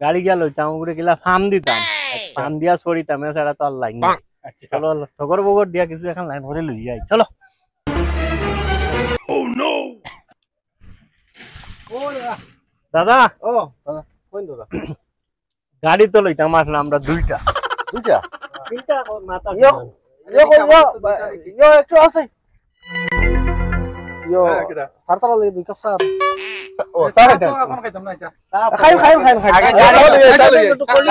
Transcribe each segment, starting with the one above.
গাড়ি গিয়া লইতাম করে গেলা ফার্ম দিতাম ফার্ম দিয়া সরিতাম এছাড়া তো আর লাইন নাই চলো ঠগর বগর দিয়া কিছু এখন লাইন করে লই যাই চলো দাদা ও দাদা কোন দাদা গাড়ি তো লইতাম আসলে আমরা দুইটা দুইটা তিনটা মাথা ইয়ো একটু আছে ইয়ো সারতালা লাগে দুই কাপ সার ও স্যার তো এখন খাইতাম না এটা খাই আগে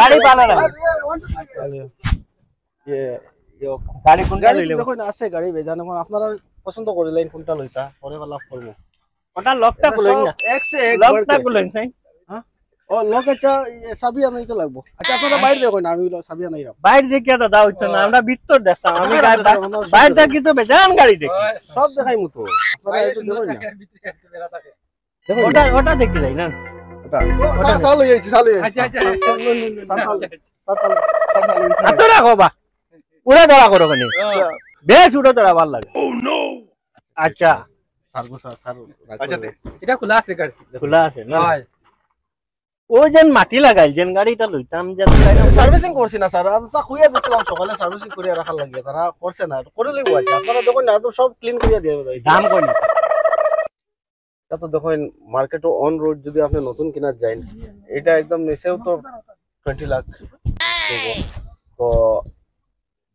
গাড়ি বানানো ইয়ো গাড়ি কোনটা গাড়ি লইলে দেখুন আছে গাড়ি বেজান এখন আপনারা পছন্দ করিলেন কোনটা লইতা পরে লাভ করব ওটা লকটা কইলেন না এক সে এক লকটা কইলেন তাই হ্যাঁ ও লক আচ্ছা চাবি আনাই তো লাগবো আচ্ছা আপনারা বাইরে দেখুন আমি চাবি আনাই রাম বাইরে দেখি দাদা হইতো না আমরা ভিতর দেখতাম আমি বাইরে দেখি তো বেজান গাড়ি দেখি সব দেখাই মতো আপনারা একটু দেখুন না দেখুন ওটা দেখি যাই না ওটা সাল হই আইছি সাল হই আচ্ছা আচ্ছা সাল আতো রাখো বা উড়া ধরা করো মানে বেশ উড়া ধরা ভালো লাগে আচ্ছা সারগো সার আচ্ছা এটা খোলা আছে গাড়ি খোলা আছে না হয় ওই যেন মাটি লাগাইল যেন গাড়িটা লইতাম যেন সার্ভিসিং করছি না স্যার তা কইয়া দিছিলাম সকালে সার্ভিসিং করিয়া রাখার লাগে তারা করছে না করে লইব আচ্ছা আপনারা দেখুন না সব ক্লিন করিয়া দিয়ে দেয় দাম কই না এটা তো দেখুন মার্কেট অন রোড যদি আপনি নতুন কিনা যান এটা একদম নিচেও তো 20 লাখ তো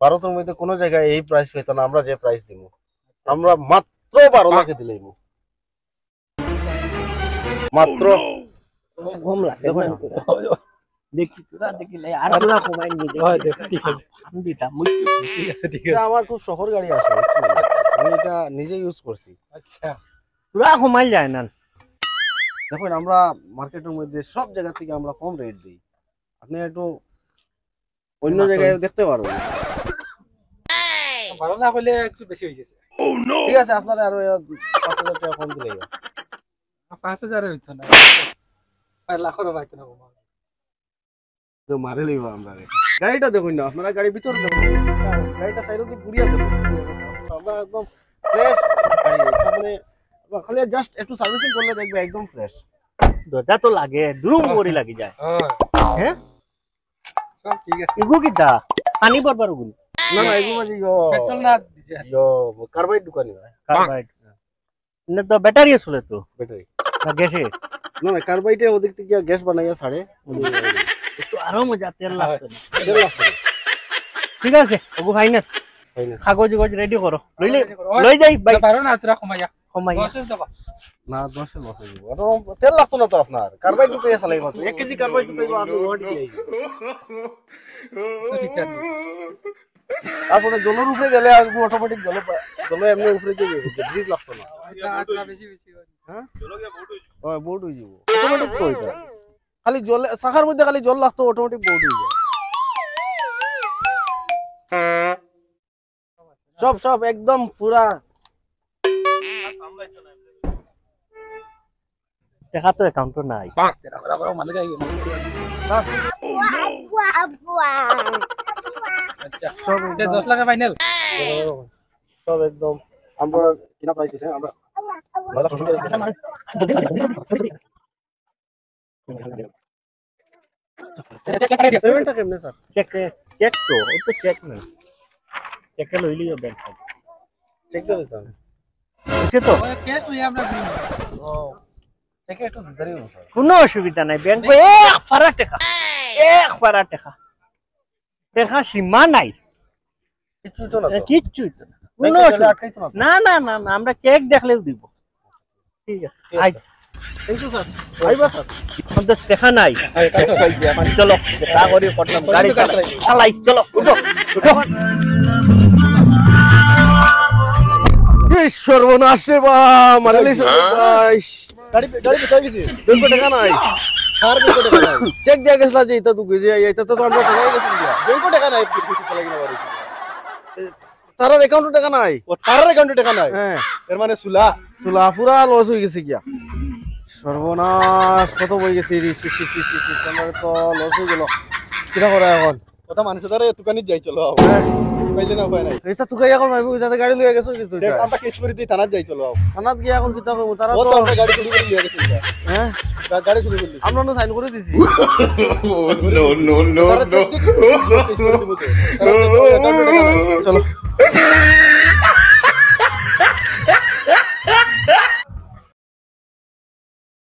ভারতের মধ্যে কোনো জায়গায় এই প্রাইস পেতো না আমরা যে প্রাইস দিব আমরা মাত্র 12 লাখে দিলেই মাত্র কম লাগে দেখি তোরা দেখিলে আর তোরা কমাই নি ঠিক আছে আমি দিতাম ঠিক আছে ঠিক এটা আছে আমার খুব শহর গাড়ি আছে আমি এটা নিজে ইউজ করছি আচ্ছা তোরা কমাই যায় না দেখুন আমরা মার্কেটের মধ্যে সব জায়গা থেকে আমরা কম রেট দিই আপনি একটু অন্য জায়গায় দেখতে পারবেন ভালো না হলে একটু বেশি হয়ে গেছে ঠিক আছে আপনারা আরো 5000 টাকা কম দিলে 5000 হইতো না 5 লাখের হইতো না তো মারে লইব আমরা গাড়িটা দেখুন না আপনারা গাড়ি ভিতরে দেখুন গাড়িটা সাইডে দিয়ে ঘুরিয়ে দেখুন আমরা একদম ফ্রেশ গাড়ি মানে খালি জাস্ট একটু সার্ভিসিং করলে দেখবে একদম ফ্রেশ দরজা তো লাগে দুরুম করে লাগি যায় হ্যাঁ সব ঠিক আছে ইগু কিটা পানি বরবার গুলি না না এগুলো মাঝে পেট্রোল না ডিজেল কার্বাইড দোকানি হয় কার্বাইড না তো ব্যাটারি আসলে তো ব্যাটারি না গ্যাসে না না কার্বাইডে ওদিক থেকে গ্যাস বানাইয়া ছাড়ে একটু আরো মজা তেল লাগতো না। 1.5 লাখ টাকা ঠিক আছে ওগো ফাইনাল ফাইনাল কাগজ রেডি করো লইলে লই যাই ভাই পারো না তোরা কমাইয়া কমাই 10 দেবা না 10 লস হয়ে যাবে অত তেল লাগতো না তো আপনার কার্বাইড রুপে চালাই মাত্র 1 কেজি কার্বাইড রুপে আপনি ওয়াট দিয়ে ফিচার তারপরে জলের উপরে গেলে আসবো অটোমেটিক জলে এমনি উপরে গিয়ে ব্রিজ লাগতো না আটরা বেশি বেশি হ্যাঁ হয় বোর্ড হয়ে যাব অটোমেটিক তো এটা খালি জলে শাখার মধ্যে খালি জল লাগতো অটোমেটিক বোর্ড হয়ে যায় সব সব একদম পুরা টাকা তো অ্যাকাউন্টে নাই তেরা বড় মাল গাই আচ্ছা সব 10 লাখ ফাইনাল সব একদম আমরা কিনা প্রাইস আছে আমরা ভালো পেমেন্টটা কেমনে স্যার চেক চেক তো ও তো চেক না চেক লইলি ব্যাংক চেক করে দিতে হবে সে তো কেস হই আমরা দিন ও চেকে একটু দেরি হবে স্যার কোনো অসুবিধা নাই ব্যাংক এক ফারা টাকা টাকা সীমা নাই কিছু তো না কিচ্ছু কোনো আটকাইতো না না না না না আমরা চেক দেখলেও দিব ঠিক আছে আই থ্যাংক ইউ স্যার আইবা স্যার আমাদের দেখা নাই চলো তা করি করলাম গাড়ি চালাই চলো উঠো উঠো সর্বনাশ রে বা মারালি গাড়ি পেছাই গেছি 200 টাকা নাই আর 200 টাকা নাই চেক দিয়া গেছলা যে এটা তুই যে এটা তো আমরা টাকা গেছি দিয়া 200 টাকা নাই কিছু লাগি না বাড়ি তার অ্যাকাউন্টে টাকা নাই ও তার অ্যাকাউন্টে টাকা নাই হ্যাঁ এর মানে সুলা পুরা লস হয়ে গেছে গিয়া সর্বনাশ কত হয়ে গেছে আমার তো লস হয়ে গেল কিটা করা এখন কথা মানুষ ধরে দোকানে যাই চলো পাইলে না উপায় নাই এটা তুই এখন ভাই যাতে গাড়ি লইয়া গেছো কি তুই আমরা কেস করে দিই থানাত যাই চলো থানাত গিয়ে এখন কিতা কইবো তারা তো আমরা গাড়ি চুরি করে লিয়ে গেছে হ্যাঁ গাড়ি চুরি করে আমরা না সাইন করে দিছি নো নো নো নো চলো